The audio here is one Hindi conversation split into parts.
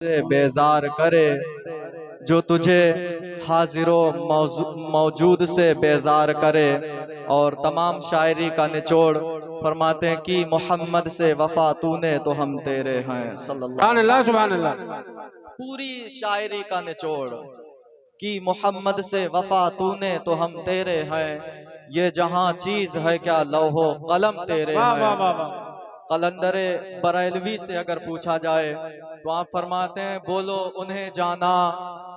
से बेजार करे, जो तुझे हाजिरो मौजूद से बेजार करे। और तमाम शायरी का निचोड़ फरमाते हैं कि मोहम्मद से वफा तूने तो हम तेरे हैं सल्लल्लाहु अलैहि वसल्लम। पूरी शायरी का निचोड़ कि मोहम्मद से वफा तूने तो हम तेरे हैं, ये जहां चीज है क्या लौहो कलम तेरे हैं। कलंदरे बरेलवी से अगर पूछा जाए तो आप फरमाते हैं, बोलो उन्हें जाना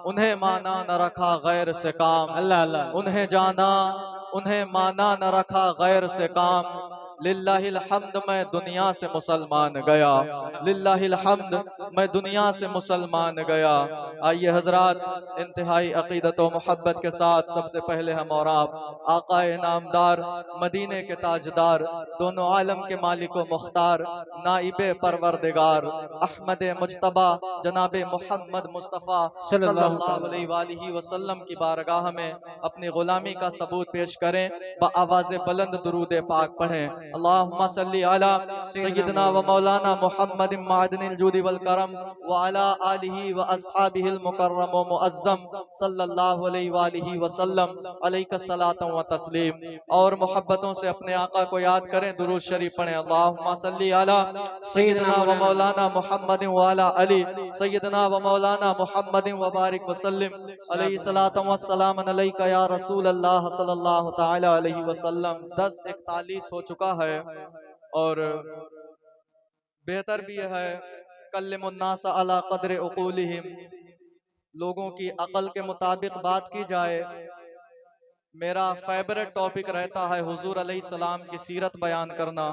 उन्हें माना न रखा गैर से काम, अल्लाह अल्लाह। उन्हें जाना उन्हें माना न रखा गैर से काम। लिल्लाहिल हम्द मैं दुनिया से मुसलमान गया, लिल्लाहिल हम्द मैं दुनिया से मुसलमान गया। आइए हजरात, इंतहाई अकीदत व मोहब्बत के साथ सबसे पहले हम और आप आकाए नामदार मदीने के ताजदार दोनों आलम के मालिक व मुख्तार नाइबे परवरदिगार अहमद मुज्तबा जनाबे मोहम्मद मुस्तफ़ा सल्लल्लाहु अलैहि वसल्लम की बारगाह में अपनी गुलामी का सबूत पेश करें, बआवाज़ बुलंद दुरूद पाक पढ़ें। अल्लाहुम्मा सल्ली अला सय्यिदना व मौलाना मुहम्मद मादनिल जूदी वल करम व अला आलिहि व अस्हाबिहिल मुकर्रम व मुअज्जम सल्लल्लाहु अलैहि वसल्लम अलैका सलातु व तस्लीम। और मोहब्बतों से अपने आका को याद करें, दुरूद शरीफ पढ़ें। अल्लाहुम्मा सल्ली अला सय्यिदना व मौलाना मुहम्मद व अला अली सय्यिदना व मौलाना मुहम्मद व बारिक व सल्लिम अलैहि सलातु व सलाम अलैका या रसूल अल्लाह सल्लल्लाहु तआला अलैहि वसल्लम। 10:41 हो चुका है और बेहतर भी है कल्लिमुन्नास अला क़द्रि उक़ूलिहिम, लोगों की अकल के मुताबिक बात की जाए। मेरा फेवरेट टॉपिक रहता है हुजूर अलैहिस्सलाम की सीरत बयान करना,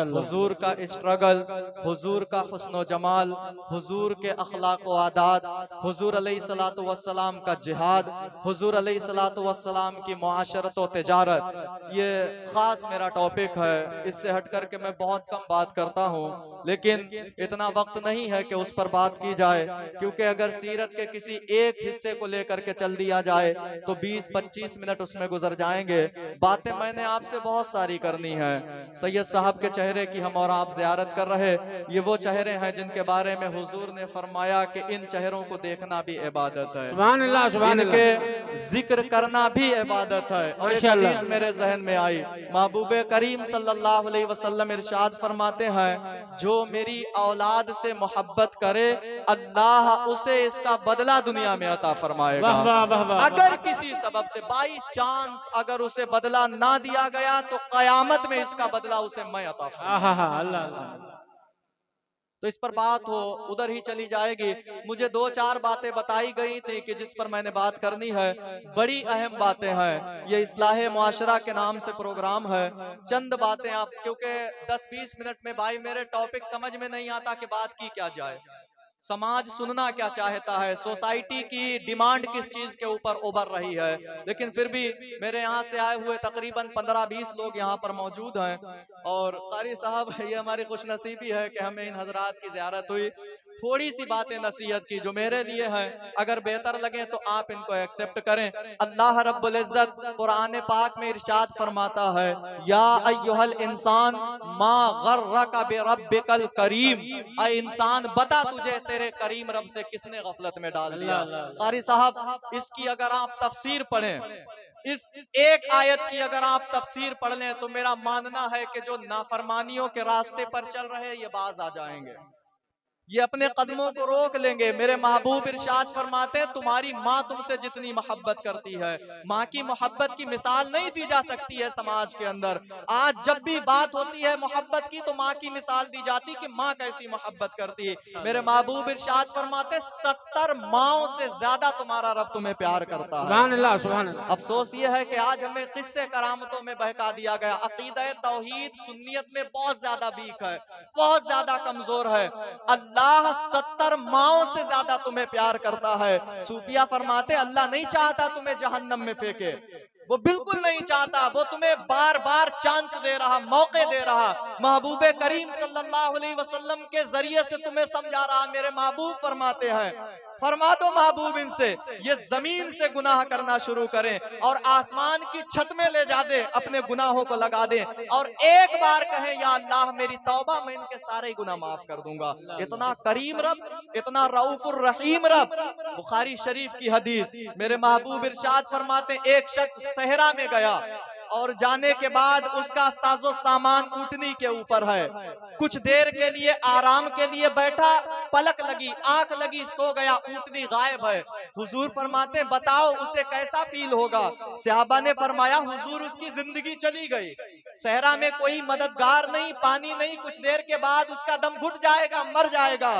हुजूर का स्ट्रगल, हुजूर का हुस्न जमाल, हुजूर के अखलाक व आदात, हुजूर अलैहिस्सलातु वस्सलाम का जिहाद, हुजूर अलैहिस्सलातु वस्सलाम की मुआशरत व तिजारत। ये खास मेरा टॉपिक है, इससे हट करके मैं बहुत कम बात करता हूँ, लेकिन इतना वक्त नहीं है कि उस पर बात की जाए, क्योंकि अगर सीरत के किसी एक हिस्से को लेकर के चल दिया जाए तो 20-25 मिनट उसमें गुजर जाएंगे। बातें मैंने आपसे बहुत सारी करनी है। सैयद साहब के चेहरे की हम और आप जियारत कर रहे, ये वो चेहरे हैं जिनके बारे में हुजूर ने फरमाया कि इन चेहरों को देखना भी इबादत है, सुभान अल्लाह, सुभान इनके अल्लाह। जिक्र करना भी इबादत है। और एक हदीस मेरे जहन में आई, महबूबे करीम सल्लल्लाहु अलैहि वसल्लम इरशाद फरमाते हैं, जो मेरी औलाद से मोहब्बत करे अल्लाह उसे इसका बदला दुनिया में अता फरमाएगा। अगर किसी सबब से बाई चांस अगर उसे बदला ना दिया गया तो कयामत में इसका बदला उसे मैं अता फरमाऊंगा। तो इस पर बात हो उधर ही चली जाएगी। मुझे 2-4 बातें बताई गई थी कि जिस पर मैंने बात करनी है, बड़ी अहम बातें हैं। ये इस्लाहे मुआशरा के नाम से प्रोग्राम है। चंद बातें आप, क्योंकि 10-20 मिनट में भाई मेरे टॉपिक समझ में नहीं आता कि बात की क्या जाए, समाज सुनना क्या चाहता है, सोसाइटी की डिमांड किस चीज के ऊपर उभर रही है। लेकिन फिर भी मेरे यहाँ से आए हुए तकरीबन 15-20 लोग यहाँ पर मौजूद हैं और कारी साहब, ये हमारी खुशनसीबी है कि हमें इन हजरात की ज़ियारत हुई। थोड़ी सी बातें नसीहत की जो मेरे लिए हैं, अगर बेहतर लगे तो आप इनको एक्सेप्ट करें। अल्लाह रब्बुल इज्जत कुरान पाक में इरशाद फरमाता है, या अय्युहल इंसान मा गर्रका बिरब्बिकल करीम, ऐ इंसान बता तुझे तेरे करीम रब से किसने गफलत में डाल दिया। कारी साहब, इसकी अगर आप तफसीर पढ़ें, इस एक आयत की अगर आप तफसीर पढ़ लें तो मेरा मानना है कि जो नाफरमानियों के रास्ते पर चल रहे ये बाज आ जाएंगे, ये अपने कदमों को रोक लेंगे। मेरे महबूब इरशाद फरमाते हैं, तुम्हारी माँ तुमसे जितनी मोहब्बत करती है, माँ की मोहब्बत की मिसाल नहीं दी जा सकती है समाज के अंदर। आज जब भी बात होती है मोहब्बत की तो माँ की मिसाल दी जाती कि माँ कैसी मोहब्बत करती है। मेरे महबूब इरशाद फरमाते, 70 माँओं से ज्यादा तुम्हारा रब तुम्हें प्यार करता है। सुभान अल्लाह, सुभान अल्लाह। अफसोस ये है कि आज हमें किस्से करामतों में बहका दिया गया। अकीदा तौहीद सुन्नियत में बहुत ज्यादा वीक है, बहुत ज्यादा कमजोर है। अल्लाह 70 माओं से ज्यादा तुम्हें प्यार करता है। सूफिया फरमाते, अल्लाह नहीं चाहता तुम्हें जहन्नम में फेंके, वो बिल्कुल नहीं चाहता, वो तुम्हें बार बार चांस दे रहा, मौके दे रहा। महबूबे करीम सल्लल्लाहु अलैहि वसल्लम के जरिए से तुम्हें समझा रहा। मेरे महबूब फरमाते हैं, फरमा दो महबूब इनसे ये जमीन से गुनाह करना शुरू करें और आसमान की छत में ले जा दे, अपने गुनाहों को लगा दे और एक बार कहें या अल्लाह मेरी तौबा, मैं इनके सारे गुनाह माफ कर दूंगा। इतना करीम रब, इतना रऊफुर रहीम रब। बुखारी शरीफ की हदीस, मेरे महबूब इरशाद फरमाते एक शख्स सहरा में गया और जाने के बाद उसका साजो सामान ऊँटनी के ऊपर है, कुछ देर के लिए आराम के लिए बैठा, पलक लगी, आंख लगी, सो गया, ऊँटनी गायब है। हुजूर फरमाते बताओ उसे कैसा फील होगा? सहाबा ने फरमाया हुजूर उसकी जिंदगी चली गई, सहरा में कोई मददगार नहीं, पानी नहीं, कुछ देर के बाद उसका दम घुट जाएगा, मर जाएगा।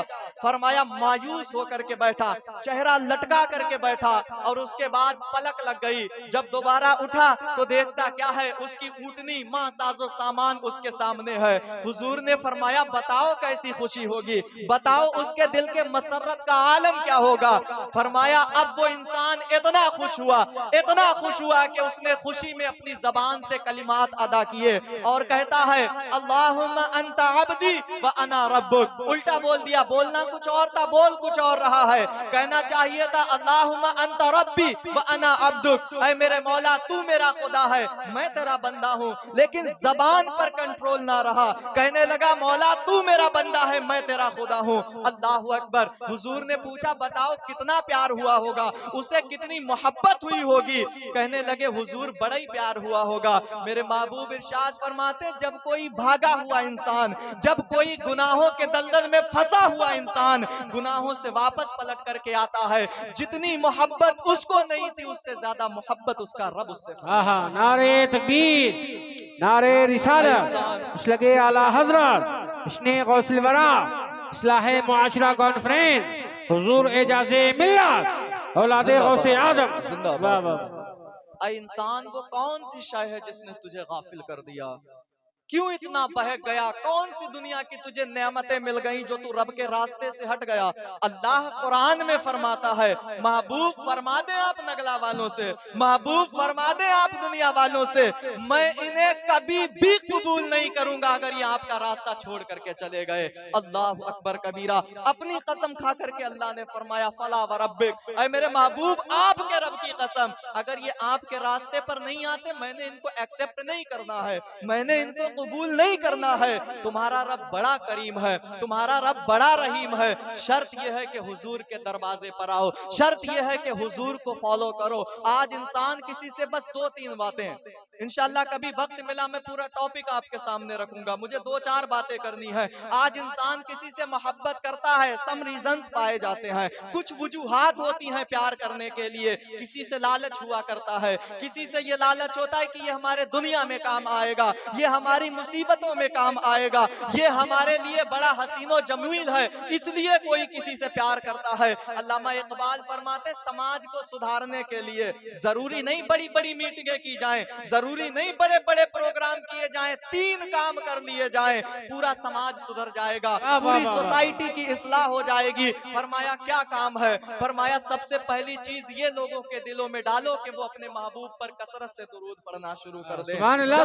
फरमाया मायूस होकर के बैठा, चेहरा लटका करके बैठा और उसके बाद पलक लग गई। जब दोबारा उठा तो देखता क्या है, उसकी ऊँटनी मां साजो सामान उसके सामने है। हुजूर ने फरमाया बताओ कैसी खुशी होगी, बताओ उसके दिल के मसरत का आलम क्या होगा। फरमाया अब वो इंसान इतना खुश हुआ, इतना खुश हुआ कि उसने खुशी में अपनी जबान से कलिमात अदा किए और कहता है अल्लाहुम्मा अंता अब्दी व अना रब्बुक। उल्टा बोल दिया, बोलना कुछ और था, बोल कुछ और रहा है। कहना चाहिए था अल्लाहुम्मा अंता रब्बी व अना अब्दुक, ऐ मेरे मौला तू मेरा खुदा है, मैं तेरा बंदा हूँ। लेकिन जबान पर कंट्रोल ना रहा, कहने लगा मौला तू मेरा बंदा है, मैं तेरा खुदा हूँ। अल्लाहु अकबर। हुजूर ने पूछा बताओ कितना प्यार हुआ होगा, उसे कितनी मोहब्बत हुई होगी? कहने लगे हुजूर बड़ा ही प्यार हुआ होगा। मेरे महबूब इरशाद फरमाते जब कोई भागा हुआ इंसान, जब कोई गुनाहों के दलदल में फंसा हुआ इंसान गुनाहों से वापस पलट करके आता है, जितनी मोहब्बत उसको नहीं थी उससे ज्यादा मोहब्बत उसका रब उससे। नारे तकबीर, नारे रिसालत, इस्लागे आला हजरत, इसने गौसुल वरा, इस्लाहे मुआशरा कॉन्फ्रेंस, हुजूर एजाज़े मिल्लत, औलादे गौसे आजम जिंदाबाद। इंसान वो कौन सी शय है जिसने तुझे गाफिल कर दिया? क्यों इतना बहक गया? कौन सी दुनिया की तुझे नेमतें मिल गई जो तू रब के रास्ते से हट गया? अल्लाह कुरान में फरमाता है महबूब फरमा दे आप नगला वालों से, महबूब फरमा दे आप दुनिया वालों से, मैं इन्हें कभी भी कबूल नहीं करूंगा अगर ये आपका रास्ता छोड़ करके चले गए। अल्लाह अकबर कबीरा। अपनी कसम खा करके अल्लाह ने फरमाया फला व रब्बिक, ऐ मेरे महबूब आपके रब की कसम, अगर ये आपके रास्ते पर नहीं आते मैंने इनको एक्सेप्ट नहीं करना है, मैंने इनको कबूल नहीं करना है। तुम्हारा रब बड़ा करीम है, तुम्हारा रब बड़ा रहीम है। शर्त यह है कि हुजूर के दरवाजे पर आओ, शर्त यह है कि हुजूर को फॉलो करो। आज इंसान किसी से बस 2-3 बातें, इंशाल्लाह कभी वक्त मिला मैं पूरा टॉपिक आपके सामने रखूंगा, मुझे 2-4 बातें करनी है। आज इंसान किसी से मोहब्बत करता है, सम रीजंस पाए जाते हैं, कुछ वजूहात होती हैं प्यार करने के लिए। किसी से लालच हुआ करता है, किसी से ये लालच होता है कि ये हमारे दुनिया में काम आएगा, ये हमारी मुसीबतों में काम आएगा, ये हमारे लिए बड़ा हसीनो जमील है, इसलिए कोई किसी से प्यार करता है। अल्लामा इकबाल फरमाते समाज को सुधारने के लिए जरूरी नहीं बड़ी बड़ी मीटिंगें की जाएं, जरूरी नहीं बड़े बड़े प्रोग्राम किए जाएं, 3 काम कर लिए जाएं, पूरा समाज सुधर जाएगा, पूरी सोसाइटी की इस्लाह हो जाएगी। फरमाया क्या काम है? फरमाया सबसे पहली चीज ये लोगों के दिलों में डालो कि वो अपने महबूब पर कसरत से दुरूद पढ़ना शुरू कर दें।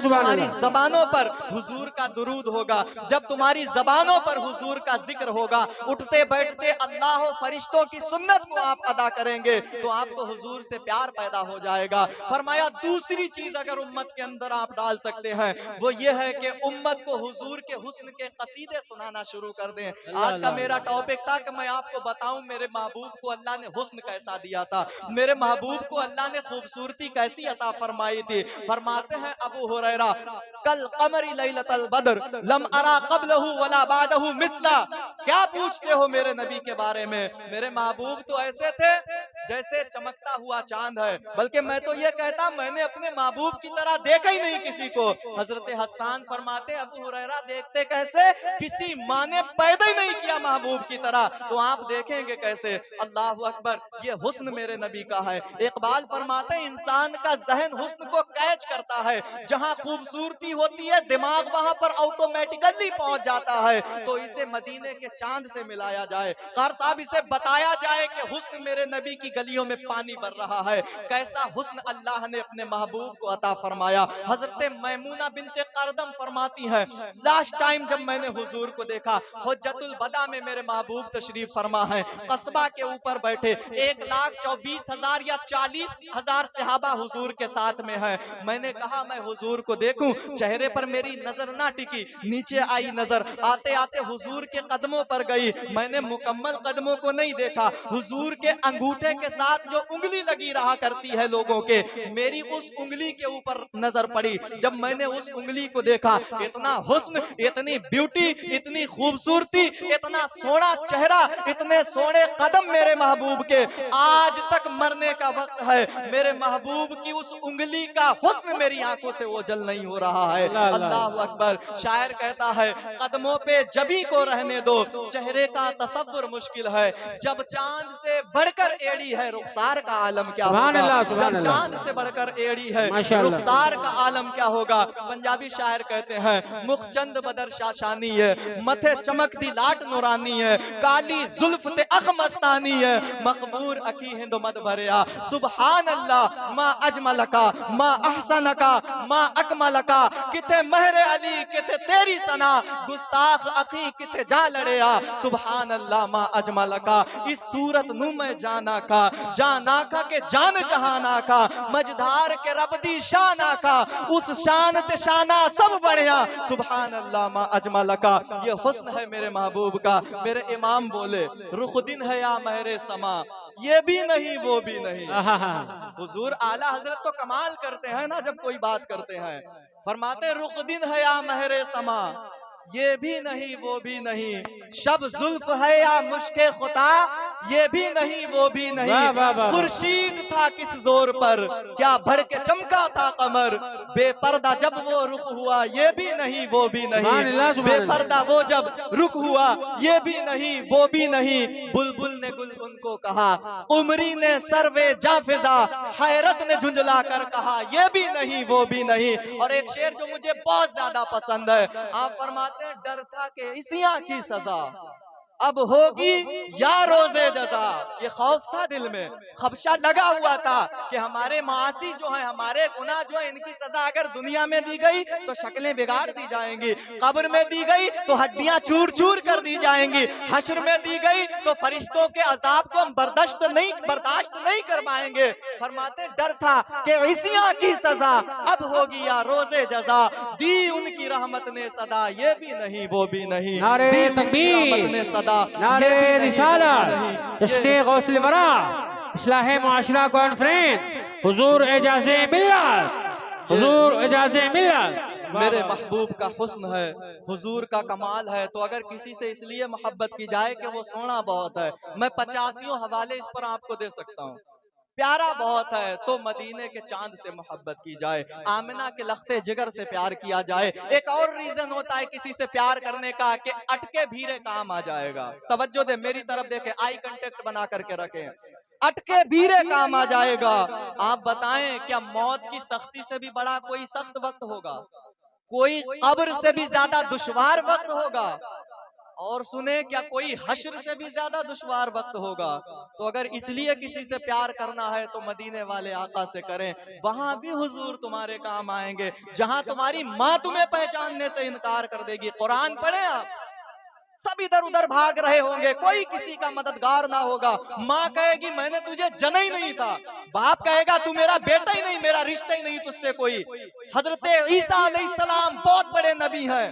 तुम्हारी जबानों पर हुजूर का दुरूद होगा, जब तुम्हारी जबानों पर हुजूर का जिक्र होगा, उठते बैठते अल्लाह और फरिश्तों की सुन्नत को आप अदा करेंगे तो आपको हुजूर से प्यार पैदा हो जाएगा। फरमाया दूसरी चीज अगर उम्मत के अंदर आप डाल सकते हैं वो ये है कि उम्मत को हुजूर के हुस्न के कसीदे सुनाना शुरू कर दें। आज का मेरा टॉपिक था कि मैं आपको बताऊं मेरे महबूब को अल्लाह ने हुस्न कैसा दिया था, मेरे महबूब को अल्लाह ने खूबसूरती कैसी अता फरमाई थी। फरमाते हैं अबू हुरैरा कल कमरी लैलतल बद्र लम अरा क़ब्लहु वला बादहु मिस्ला। क्या पूछते हो मेरे नबी के बारे में? मेरे महबूब तो ऐसे थे जैसे चमकता हुआ चांद है, बल्कि मैं तो ये कहता मैंने अपने महबूब की तरह देखा ही नहीं किसी को। हजरत हसन फरमाते अबू हुरैरा देखते कैसे? किसी माँ ने पैदा ही नहीं किया महबूब की तरह, तो आप देखेंगे कैसे? अल्लाहु अकबर। ये हुस्न मेरे नबी का है। इकबाल फरमाते इंसान का जहन हुस्न को कैच करता है, जहाँ खूबसूरती होती है दिमाग वहां पर ऑटोमेटिकली पहुंच जाता है। तो इसे मदीने के चांद से मिलाया जाए, कार साहब इसे बताया जाए कि हुस्न मेरे नबी की गलियों में पानी बर रहा है। कैसा हुस्न अल्लाह ने अपने महबूब को अता फरमाया। हजरत मैमूना बिनते करदम फरमाती है, लास्ट टाइम जब मैंने हुजूर को देखा, हुज्जतुल बदा में मेरे महबूब तशरीफ फरमा है, कस्बा के ऊपर बैठे 1,24,000 या 40,000 सहाबा हुजूर के साथ में है। मैंने कहा मैं हुजूर को देखूं, चेहरे पर मेरी नजर ना टिकी, नीचे आई नजर, आते आते हुजूर के कदमों पर गई। मैंने मुकम्मल कदमों को नहीं देखा, हुजूर के अंगूठे के साथ जो उंगली लगी रहा करती है लोगों के, मेरी उस उंगली के ऊपर नजर पड़ी। जब मैंने उस उंगली को देखा, इतना हुस्न, इतनी ब्यूटी, इतनी खूबसूरती, इतना सोना चेहरा, इतने सोने कदम मेरे महबूब के। आज तक मरने का वक्त है, मेरे महबूब की उस उंगली का हुस्न मेरी आंखों से ओझल नहीं हो रहा है। अल्लाह अकबर। शायर कहता है, कदमों पे जबी को रहने दो, चेहरे का तसव्वुर मुश्किल है। जब चांद से बढ़कर एड़ी है, रुखसार का आलम क्या होगा। जब चांद से बढ़कर एड़ी है, रुखसार का आलम क्या होगा। पंजाबी शायर कहते हैं, मुखचंद बदर शाशानी है, मथे चमकती लाट नुरानी है, काली जुल्फ ते अख मस्तानी है, मखमूर अखी हिंद मद भरिया। सुबहान अल्लाह मा अजमलका मा अहसनका मा अकमलका, किथे महरे अली किथे तेरी सना, गुस्ताख अखी किथे जा लड़िया। सुबहान अल्लाह मा अजमलका, इस सूरत नु मैं जाना का के जान जहाना का, मजदार के रबदी शाना का, उस शान ते शाना सब बढ़िया। सुबहान अल्लाह मा अजमलका, ये हुस्न है मेरे महबूब का। मेरे इमाम बोले, रुखदिन है या महरे समा, ये भी नहीं वो भी नहीं। हुजूर आला हजरत तो कमाल करते हैं ना, जब कोई बात करते हैं, फरमाते रुखदिन है या महरे समा, ये भी नहीं वो भी नहीं। शब जुल्फ है या मुश्के खुता, ये भी नहीं वो भी नहीं। खुर्शीद था किस जोर पर, क्या भड़ के चमका था कमर, बेपर्दा जब वो रुख हुआ, ये भी नहीं वो भी नहीं। बेपर्दा वो जब रुख हुआ, ये भी नहीं वो भी नहीं। बुलबुल ने गुल उनको कहा, उमरी ने सर्वे जाफिजा, हैरत ने झुंझला कर कहा, ये भी नहीं वो भी नहीं। और एक शेर जो मुझे बहुत ज्यादा पसंद है, आप फरमाते हैं, डर था कि इसियां की सजा अब होगी या रोजे जजा। ये खौफ था दिल में, खदशा लगा हुआ था कि हमारे मासी जो है, हमारे गुनाह जो है, इनकी सजा अगर दुनिया में दी गई तो शक्लें बिगाड़ दी जाएंगी, कब्र में दी गई तो हड्डियां चूर चूर कर दी जाएंगी, हश्र में दी गई तो फरिश्तों के अजाब को हम बर्दाश्त नहीं कर पाएंगे। फरमाते डर था कि इसियां की सजा अब होगी या रोजे जजा, दी उनकी रहमत ने सदा, ये भी नहीं वो भी नहीं। दी उनकी रहमत ने सदा, नारे रिसालत, जश्न गौसल वरा, इस्लाहे मुआशरा कॉन्फ्रेंस, हुजूर एजाज़े मिल्लत, हुजूर एजाज़े मिल्लत। मेरे महबूब का हुस्न है, हुजूर का कमाल है। तो अगर किसी से इसलिए मोहब्बत की जाए कि वो सोना बहुत है, मैं 85 हवाले इस पर आपको दे सकता हूँ। प्यारा बहुत है तो मदीने के चांद से मोहब्बत की जाए, आमिना के लख्ते जिगर से प्यार किया जाए। एक और रीजन होता है किसी से प्यार करने का कि अटके भीरे काम आ जाएगा। तवज्जो दे, मेरी तरफ देखे, आई कांटेक्ट बना करके रखें। अटके भीरे काम आ जाएगा। आप बताएं, क्या मौत की सख्ती से भी बड़ा कोई सख्त वक्त होगा? कोई कब्र से भी ज्यादा दुश्वार वक्त होगा? और सुने, क्या कोई हश्र से भी ज्यादा दुश्वार वक्त होगा? तो अगर इसलिए किसी से प्यार करना है तो मदीने वाले आका से करें, वहां भी हुजूर तुम्हारे काम आएंगे। जहां तुम्हारी माँ तुम्हें पहचानने से इनकार कर देगी, कुरान पढ़े आप, सब इधर उधर भाग रहे होंगे, कोई किसी का मददगार ना होगा। माँ कहेगी मैंने तुझे जना ही नहीं था, बाप कहेगा तू मेरा बेटा ही नहीं, मेरा रिश्ता ही नहीं तुझसे कोई। हजरत ईसा अलैहिस्सलाम बहुत बड़े नबी हैं,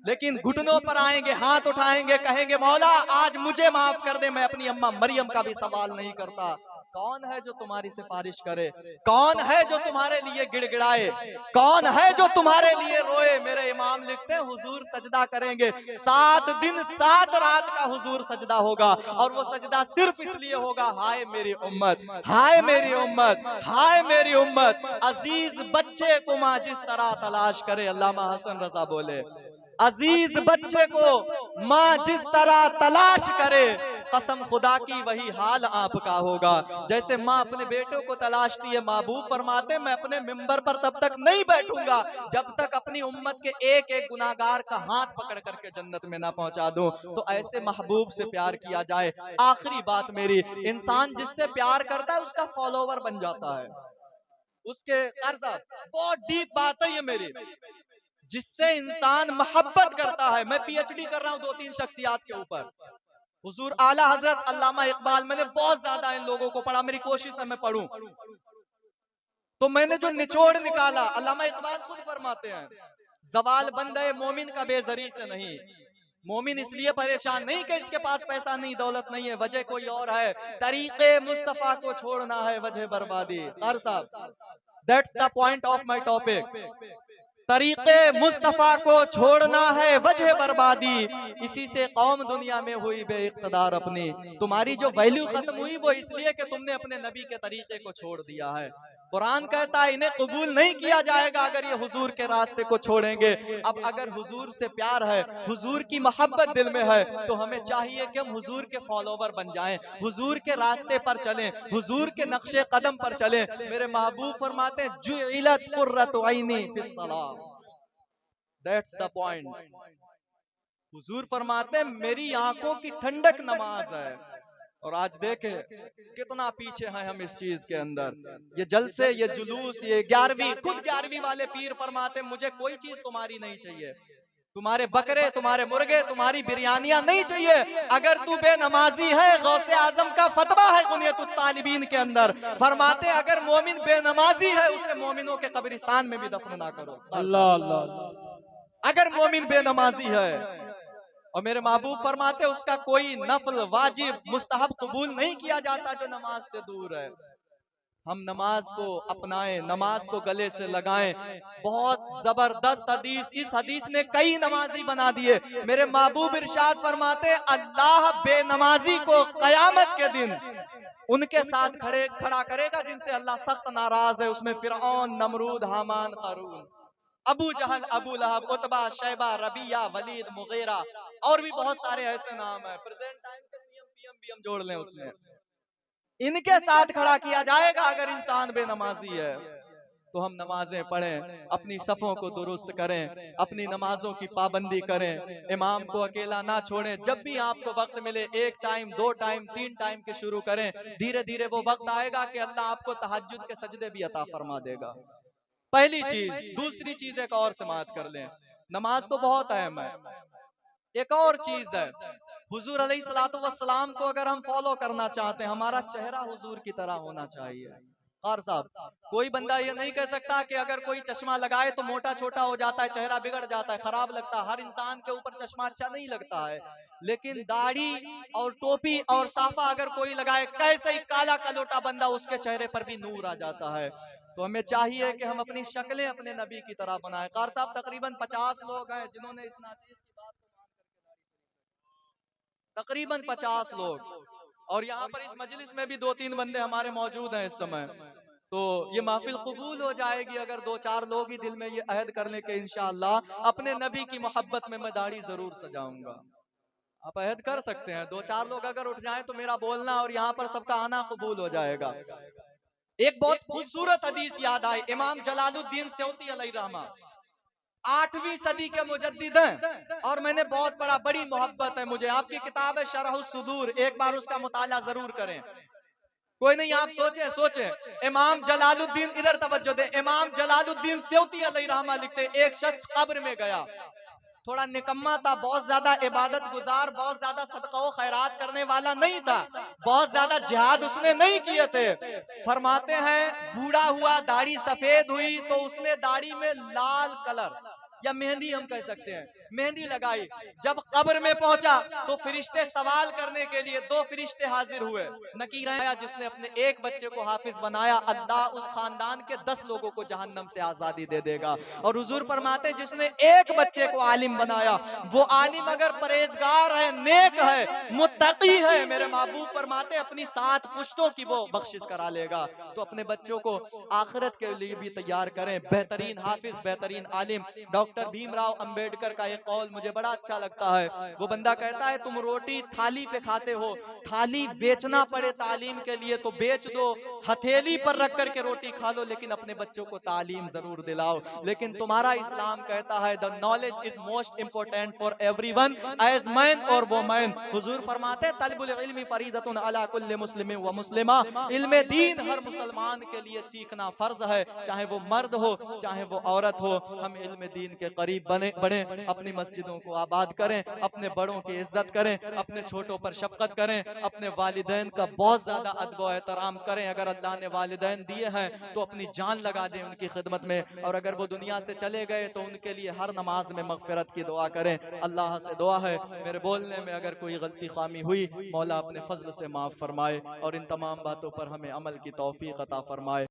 लेकिन घुटनों पर आएंगे, हाथ उठाएंगे, कहेंगे मौला आज मुझे माफ कर दे, मैं अपनी अम्मा मरियम का भी सवाल नहीं करता। कौन है जो तुम्हारी सिफारिश करे? कौन है जो तुम्हारे लिए गिड़गिड़ाए? कौन है जो तुम्हारे लिए रोए? मेरे इमाम लिखते हैं हुजूर सजदा करेंगे, 7 दिन 7 रात का हुजूर सजदा होगा, और वो सजदा सिर्फ इसलिए होगा, हाय मेरी उम्मत, हाय मेरी उम्मत, हाय मेरी उम्मत। अजीज बच्चे को माँ जिस तरह तलाश करे, अल्लामा हसन रजा बोले, अजीज बच्चे को माँ जिस तरह तलाश करे, कसम खुदा की वही हाल आपका होगा। जैसे माँ अपने बेटों को तलाशती है, महबूब फरमाते मैं अपने मिंबर पर तब तक नहीं बैठूंगा जब तक अपनी उम्मत के एक एक गुनाहगार का हाथ पकड़ करके जन्नत में ना पहुंचा दूं। तो ऐसे महबूब से प्यार किया जाए। आखिरी बात मेरी, इंसान जिससे प्यार करता है उसका फॉलोवर बन जाता है, उसके कर्जा। बहुत डीप बात है ये मेरी। जिससे इंसान मोहब्बत करता है, मैं पीएचडी कर रहा हूं 2-3 शख्सियात के ऊपर, हुजूर आला हजरत अल्लामा इकबाल, मैंने बहुत ज्यादा इन लोगों को पढ़ा, मेरी कोशिश है मैं पढ़ूं। तो मैंने जो निचोड़ निकाला, अल्लामा इकबाल खुद फरमाते हैं जवाल बंदे मोमिन का बेजरी से नहीं। मोमिन इसलिए परेशान नहीं कि इसके पास पैसा नहीं, दौलत नहीं है, वजह कोई और है। तरीके मुस्तफा को छोड़ना है वजह बर्बादी। साहब, that's the point of my topic. तरीके मुस्तफा को छोड़ना है वजह बर्बादी, इसी से कौम दुनिया में हुई बेइख्तिदार अपनी। तुम्हारी जो वैल्यू खत्म हुई वो इसलिए कि तुमने अपने नबी के तरीके को छोड़ दिया है। कुरान कहता है इन्हें कबूल नहीं किया जाएगा अगर ये हुजूर के रास्ते को छोड़ेंगे। अब अगर हुजूर से प्यार है, हुजूर की मोहब्बत दिल में है, तो हमें चाहिए कि हम हुजूर के फॉलोवर बन जाएं, हुजूर के रास्ते पर चलें, हुजूर के नक्शे कदम पर चलें। मेरे महबूब फरमाते हैं जुइलत कुर्रतु ऐनी फिस्सलाह, दैट्स द पॉइंट। हुजूर फरमाते हैं मेरी आंखों की ठंडक नमाज है। और आज देखें कितना पीछे हैं हम इस चीज के अंदर। ये जलसे, ये जुलूस, ये 11वीं, खुद 11वीं वाले पीर फरमाते मुझे कोई चीज तुम्हारी नहीं चाहिए, तुम्हारे बकरे, तुम्हारे मुर्गे, तुम्हारी बिरयानियां नहीं चाहिए। अगर तू बेनमाजी है, गौसे आजम का फतवा है गुनियतुत तालिबीन के अंदर, फरमाते अगर मोमिन बेनमाजी है उसे मोमिनों के कब्रिस्तान में भी दफन ना करो। अल्लाह अल्लाह। अगर मोमिन बेनमाजी है, और मेरे महबूब फरमाते उसका कोई नफल, वाजिब, मुस्तहब कबूल नहीं किया जाता जो नमाज से दूर है। हम नमाज को अपनाएं, नमाज को गले से लगाएं। बहुत जबरदस्त हदीस, इस हदीस ने कई नमाजी बना दिए। मेरे महबूब इरशाद फरमाते अल्लाह बेनमाजी को कयामत के दिन उनके साथ खड़ा करेगा जिनसे अल्लाह सख्त नाराज है। उसमें फिरऔन, नमरूद, हामान, कारून, अबू जहल, अबू लहब, उतबा, शैबा, रबिया, वलीद, मुगीरा और भी बहुत सारे ऐसे नाम है। प्रेजेंट टाइम के पीएम भी हम जोड़ लें उसमें, इनके साथ खड़ा किया जाएगा अगर इंसान बेनमाजी है। तो हम नमाजें पढ़ें, अपनी सफ़ों को दुरुस्त करें, अपनी नमाजों की पाबंदी करें, इमाम को अकेला ना छोड़ें। जब भी आपको वक्त मिले 1 टाइम, 2 टाइम, 3 टाइम के शुरू करें। धीरे धीरे वो वक्त आएगा कि अल्लाह आपको तहज्जुद के सजदे भी अता फरमा देगा। पहली चीज। दूसरी चीज एक और समाअत कर लें, नमाज तो बहुत अहम है, एक और चीज है, हुजूर अलैहिस्सलातु वस्सलाम को अगर हम फॉलो करना चाहते हैं, हमारा चेहरा हुजूर की तरह होना चाहिए। और साहब, कोई बंदा ये नहीं कह सकता कि अगर कोई चश्मा लगाए तो मोटा छोटा हो जाता है, चेहरा बिगड़ जाता है, खराब लगता है। हर इंसान के ऊपर चश्मा अच्छा नहीं लगता है, लेकिन दाढ़ी और टोपी और साफा अगर कोई लगाए, कैसे ही काला कलोटा बंदा, उसके चेहरे पर भी नूर आ जाता है। तो हमें चाहिए कि हम अपनी शक्लें अपने नबी की तरह बनाएं। कार साहब, तकरीबन 50 लोग हैं जिन्होंने इस नाचीज की बात को मान करके, तकरीबन 50 लोग, और यहाँ पर इस मजलिस में भी 2-3 बंदे हमारे मौजूद हैं इस समय। तो ये महफिल कबूल हो जाएगी अगर 2-4 लोग ही दिल में ये अहद कर ले कि इंशाअल्लाह अपने नबी की मोहब्बत में मैं दाढ़ी जरूर सजाऊंगा। आप अहद कर सकते हैं, 2-4 लोग अगर उठ जाएं तो मेरा बोलना और यहाँ पर सबका आना कबूल हो जाएगा। एक बहुत खूबसूरत हदीस याद आई, इमाम जलालुद्दीन सयूती अलैहिर्रहमा 8वीं सदी के मुजद्दिद हैं, और मैंने बहुत बड़ा, बड़ी मोहब्बत है मुझे। आपकी किताब है शरहुस सुदूर, एक बार उसका मुताला जरूर करें। कोई नहीं, आप सोचे इमाम जलालुद्दीन, इधर तवज्जो दे, इमाम जलालुद्दीन सयूती अलैहिर्रहमा लिखते एक शख्स कब्र में गया, थोड़ा निकम्मा था, बहुत ज्यादा इबादत गुजार, बहुत ज्यादा सदका व खैरात करने वाला नहीं था, बहुत ज्यादा जिहाद उसने नहीं किए थे। फरमाते हैं बूढ़ा हुआ, दाढ़ी सफेद हुई, तो उसने दाढ़ी में लाल कलर या मेहंदी हम कह सकते हैं, मेहंदी लगाई। जब कब्र में पहुंचा तो फरिश्ते सवाल करने के लिए 2 फरिश्ते हाजिर हुए। नकीर आया जिसने अपने एक बच्चे को हाफिज बनाया, अल्लाह उस खानदान के 10 लोगों को जहन्नम से आजादी दे देगा। और हुजूर फरमाते जिसने एक बच्चे को आलिम बनाया, वो आलिम अगर परहेजगार है, नेक है, मुत्तकी है, मेरे महबूब फरमाते अपनी 7 पुश्तों की वो बख्शिश करा लेगा। तो अपने बच्चों को आखिरत के लिए भी तैयार करें। बेहतरीन हाफिज, बेहतरीन आलिम, डॉक्टर भीमराव अंबेडकर का एक एक कौल मुझे बड़ा अच्छा लगता है। वो बंदा कहता है तुम रोटी थाली पे खाते हो, थाली बेचना पड़े तालीम के लिए तो बेच दो, हथेली पर रख करके रोटी खा लो, लेकिन अपने बच्चों को तालीम जरूर दिलाओ। लेकिन तुम्हारा इस्लाम कहता है the knowledge is most important for everyone as man और वोमैन। हुजूर फरमाते हैं तलबुल इल्मी फरीदतुन अला कुल्लि मुस्लिम व मुस्लिमा, इल्मे दीन हर मुसलमान के लिए सीखना फर्ज है, चाहे वो मर्द हो चाहे वो औरत हो। हम इल्मे दीन के करीब बने, अपनी मस्जिदों को आबाद करें, अपने बड़ों की इज्जत करें, अपने छोटों पर शफकत करें, अपने वालिदैन का बहुत ज्यादा अदब व एहतराम करें। अगर अल्लाह ने वालिदैन दिए हैं तो अपनी जान लगा दें उनकी खिदमत में, और अगर वो दुनिया से चले गए तो उनके लिए हर नमाज में मगफिरत की दुआ करें। अल्लाह से दुआ है मेरे बोलने में अगर कोई गलती खामी हुई, मौला अपने फजल से माफ फरमाए और इन तमाम बातों पर हमें अमल की तौफीक अता फरमाए।